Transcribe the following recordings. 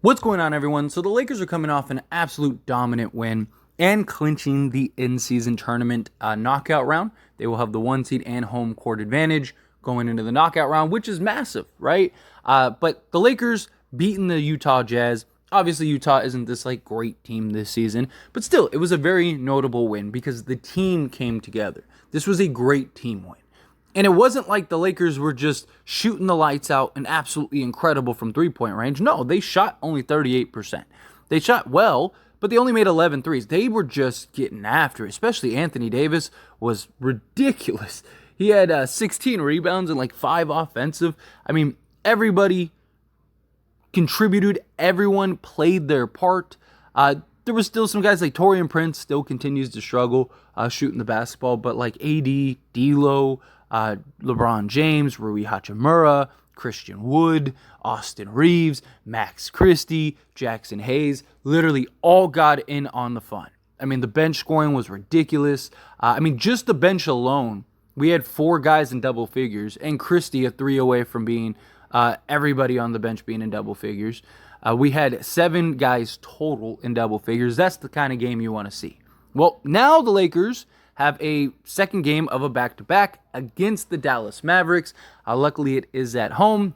What's going on, everyone? So the Lakers are coming off an absolute dominant win and clinching the in-season tournament knockout round. They will have the 1 seed and home court advantage going into the knockout round, which is massive, right? But the Lakers beating the Utah Jazz. Obviously, Utah isn't this great team this season, but still, it was a very notable win because the team came together. This was a great team win. And it wasn't like the Lakers were just shooting the lights out and absolutely incredible from three-point range. No, they shot only 38%. They shot well, but they only made 11 threes. They were just getting after it, especially Anthony Davis was ridiculous. He had 16 rebounds and 5 offensive. I mean, everybody contributed. Everyone played their part. There was still some guys like Taurean Prince still continues to struggle shooting the basketball, but AD, D'Lo, LeBron James, Rui Hachimura, Christian Wood, Austin Reeves, Max Christie, Jackson Hayes, literally all got in on the fun. I mean, the bench scoring was ridiculous. Just the bench alone, we had 4 guys in double figures, and Christie a 3 away from being everybody on the bench being in double figures. We had 7 guys total in double figures. That's the kind of game you want to see. Well, now the Lakers have a second game of a back-to-back against the Dallas Mavericks. Luckily, it is at home,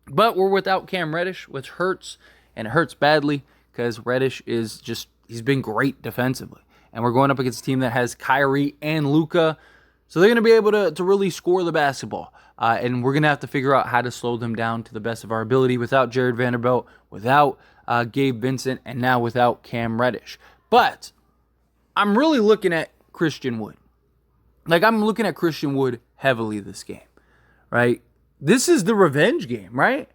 but we're without Cam Reddish, which hurts, and it hurts badly because Reddish he's been great defensively. And we're going up against a team that has Kyrie and Luka, so they're going to be able to really score the basketball. And we're going to have to figure out how to slow them down to the best of our ability without Jared Vanderbilt, without Gabe Vincent, and now without Cam Reddish. But I'm really looking at Christian Wood. I'm looking at Christian Wood heavily this game, right? This is the revenge game, right?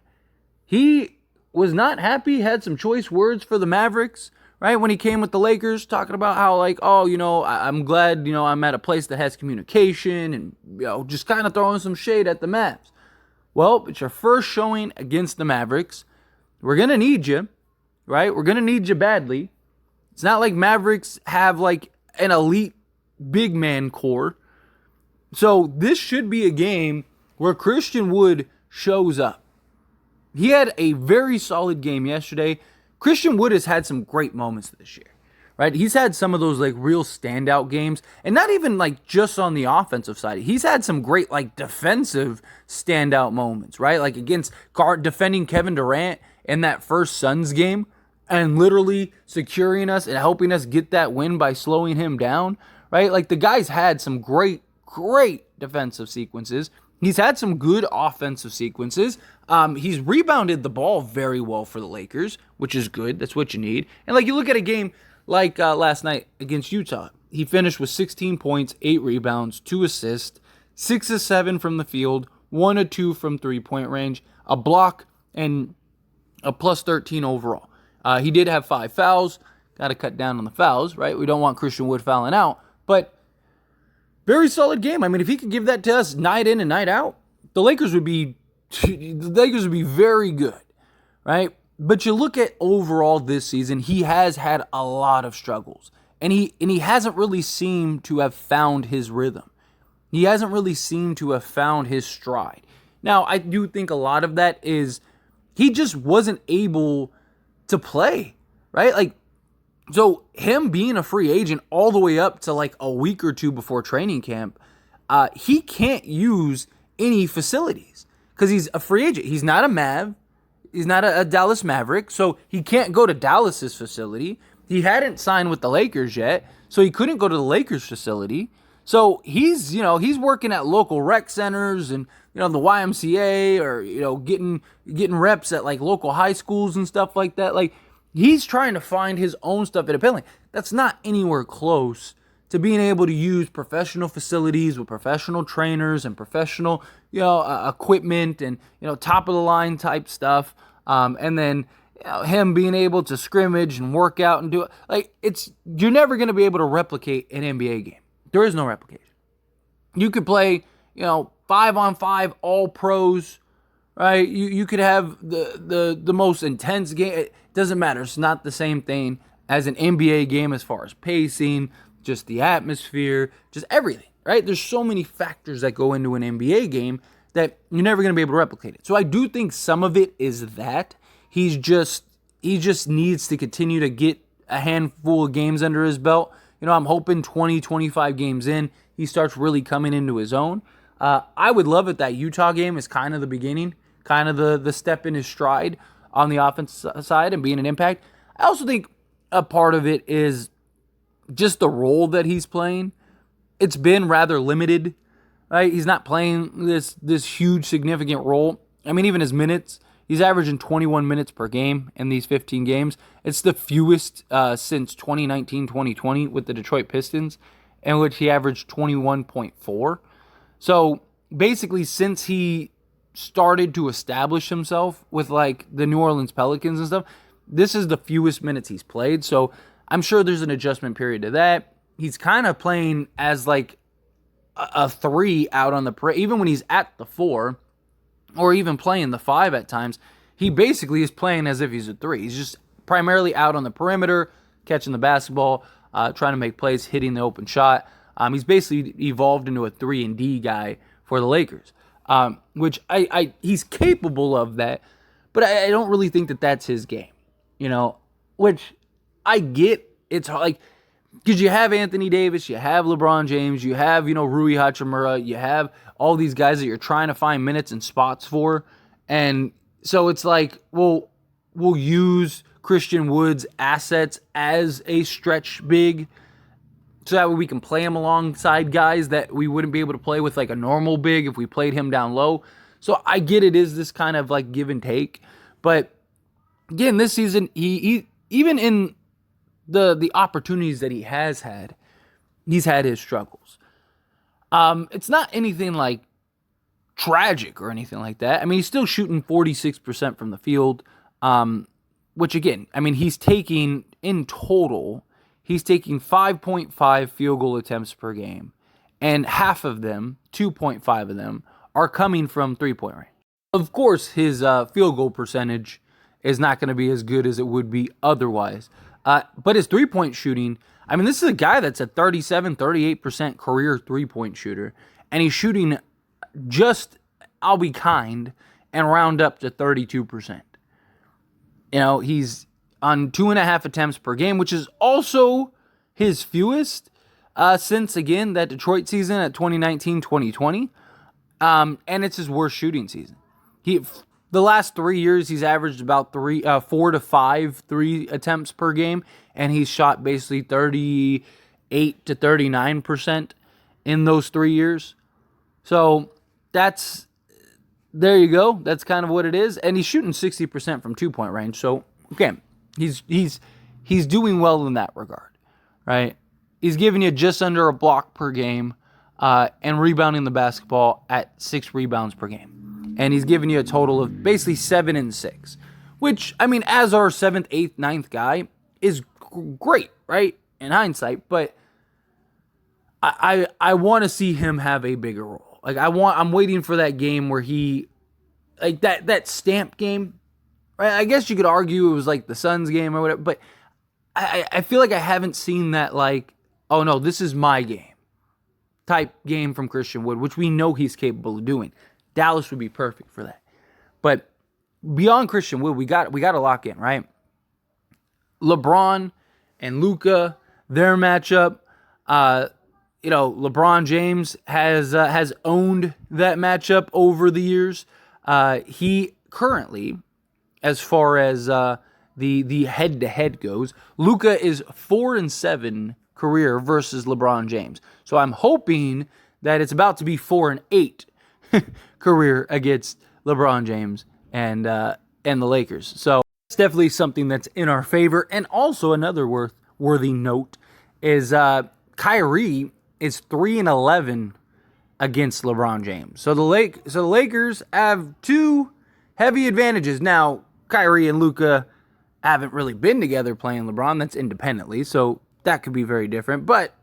He was not happy, had some choice words for the Mavericks, right? When he came with the Lakers, talking about how I'm glad, I'm at a place that has communication and, just kind of throwing some shade at the Mavs. Well, it's your first showing against the Mavericks. We're going to need you, right? We're going to need you badly. It's not like Mavericks have an elite big man core. So this should be a game where Christian Wood shows up. He had a very solid game yesterday. Christian Wood has had some great moments this year, right? He's had some of those real standout games, and not even just on the offensive side. He's had some great defensive standout moments, right? Against defending Kevin Durant in that first Suns game and literally securing us and helping us get that win by slowing him down, right? The guy's had some great defensive sequences. He's had some good offensive sequences. He's rebounded the ball very well for the Lakers, which is good. That's what you need. And you look at a game last night against Utah. He finished with 16 points, 8 rebounds, 2 assists, 6 of 7 from the field, 1 of 2 from three-point range, a block, and a plus 13 overall. He did have 5 fouls. Got to cut down on the fouls, right? We don't want Christian Wood fouling out. But very solid game. If he could give that to us night in and night out, the Lakers would be very good, right? But you look at overall this season, he has had a lot of struggles. And he hasn't really seemed to have found his rhythm. He hasn't really seemed to have found his stride. Now, I do think a lot of that is he just wasn't able to play, right? So him being a free agent all the way up to a week or 2 before training camp, he can't use any facilities because he's a free agent. He's not a Mav. He's not a Dallas Maverick, so he can't go to Dallas's facility. He hadn't signed with the Lakers yet, so he couldn't go to the Lakers facility. So he's working at local rec centers and the YMCA or getting reps at local high schools and stuff like that. He's trying to find his own stuff independently. That's not anywhere close to being able to use professional facilities with professional trainers and professional, equipment and, top of the line type stuff. And then him being able to scrimmage and work out and do it. You're never going to be able to replicate an NBA game. There is no replication. You could play, 5-on-5 all pros, right? You could have the most intense game. It doesn't matter. It's not the same thing as an NBA game as far as pacing, just the atmosphere, just everything, right? There's so many factors that go into an NBA game that you're never going to be able to replicate it. So I do think some of it is that he's just he just needs to continue to get a handful of games under his belt. I'm hoping 20, 25 games in, he starts really coming into his own. I would love it that Utah game is kind of the beginning, kind of the step in his stride on the offense side and being an impact. I also think a part of it is just the role that he's playing. It's been rather limited, right? He's not playing this huge, significant role. I mean, even his minutes, he's averaging 21 minutes per game in these 15 games. It's the fewest since 2019-2020 with the Detroit Pistons, in which he averaged 21.4. So basically, since he started to establish himself with like the New Orleans Pelicans and stuff, this is the fewest minutes he's played. So I'm sure there's an adjustment period to that. He's kind of playing as like a 3 out on the perimeter. Even when he's at the 4 or even playing the 5 at times, he basically is playing as if he's a 3. He's just primarily out on the perimeter, catching the basketball, trying to make plays, hitting the open shot. He's basically evolved into a 3-and-D guy for the Lakers, which he's capable of that, but I don't really think that that's his game, which I get. It's like, because you have Anthony Davis, you have LeBron James, you have, Rui Hachimura, you have all these guys that you're trying to find minutes and spots for. And so it's like, we'll use Christian Wood's assets as a stretch big so that way we can play him alongside guys that we wouldn't be able to play with like a normal big if we played him down low. So I get it is this kind of like give and take. But again, this season, he even in the opportunities that he has had, he's had his struggles. It's not anything like tragic or anything like that. I mean, he's still shooting 46% from the field, which again, I mean, he's taking 5.5 field goal attempts per game, and half of them, 2.5 of them, are coming from three-point range. Of course, his field goal percentage is not going to be as good as it would be otherwise. But his three-point shooting, I mean, this is a guy that's a 38% career three-point shooter, and he's shooting just, I'll be kind, and round up to 32%. He's on 2.5 attempts per game, which is also his fewest since, again, that Detroit season at 2019-2020. And it's his worst shooting season. The last 3 years, he's averaged about 4 to 5 three attempts per game, and he's shot basically 38 to 39% in those 3 years. So there you go. That's kind of what it is. And he's shooting 60% from 2-point range. So again, he's doing well in that regard, right? He's giving you just under a block per game, and rebounding the basketball at 6 rebounds per game. And he's giving you a total of basically 7 and 6, which, I mean, as our 7th, 8th, 9th guy is great, right? In hindsight, but I want to see him have a bigger role. Like I'm waiting for that game where he, like that stamp game, right? I guess you could argue it was like the Suns game or whatever, but I feel like I haven't seen that like, oh no, this is my game type game from Christian Wood, which we know he's capable of doing. Dallas would be perfect for that. But beyond Christian Wood, we got to lock in, right? LeBron and Luka, their matchup. LeBron James has owned that matchup over the years. He currently, as far as the head-to-head goes, Luka is 4-7 career versus LeBron James. So I'm hoping that it's about to be 4-8 career against LeBron James and the Lakers. So it's definitely something that's in our favor. And also another worthy note is Kyrie is 3-11 against LeBron James. So the Lakers have 2 heavy advantages. Now, Kyrie and Luka haven't really been together playing LeBron. That's independently, so that could be very different. But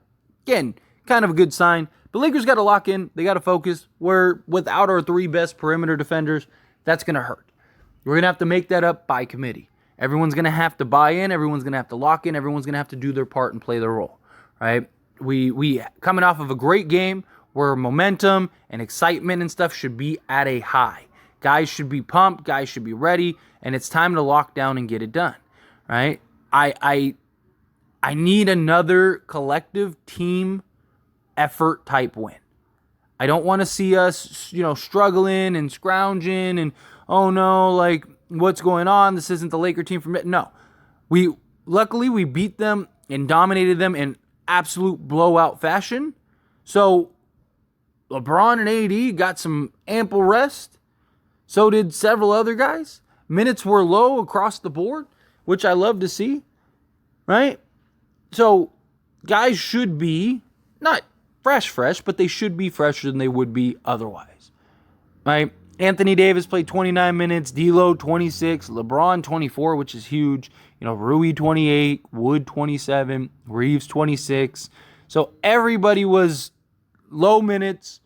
again, kind of a good sign. But Lakers got to lock in. They got to focus. We're without our 3 best perimeter defenders. That's going to hurt. We're going to have to make that up by committee. Everyone's going to have to buy in. Everyone's going to have to lock in. Everyone's going to have to do their part and play their role, right? We coming off of a great game where momentum and excitement and stuff should be at a high. Guys should be pumped. Guys should be ready. And it's time to lock down and get it done. right? I need another collective team effort type win. I don't want to see us, struggling and scrounging and, oh no, like, what's going on? This isn't the Laker team from it. No. Luckily, we beat them and dominated them in absolute blowout fashion. So, LeBron and AD got some ample rest. So did several other guys. Minutes were low across the board, which I love to see, right? So, guys should be not fresh, but they should be fresher than they would be otherwise, right? Anthony Davis played 29 minutes, D'Lo 26, LeBron 24, which is huge. Rui 28, Wood 27, Reeves 26. So everybody was low minutes.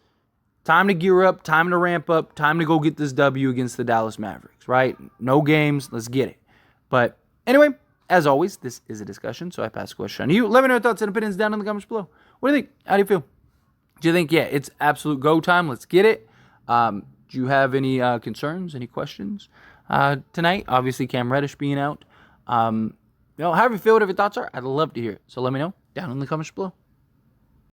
Time to gear up, time to ramp up, time to go get this W against the Dallas Mavericks, right? No games, let's get it. But anyway, as always, this is a discussion, so I pass the question on to you. Let me know your thoughts and opinions down in the comments below. What do you think? How do you feel? Do you think, it's absolute go time, let's get it? Do you have any concerns, any questions tonight? Obviously, Cam Reddish being out. However you feel, whatever your thoughts are, I'd love to hear it. So let me know down in the comments below.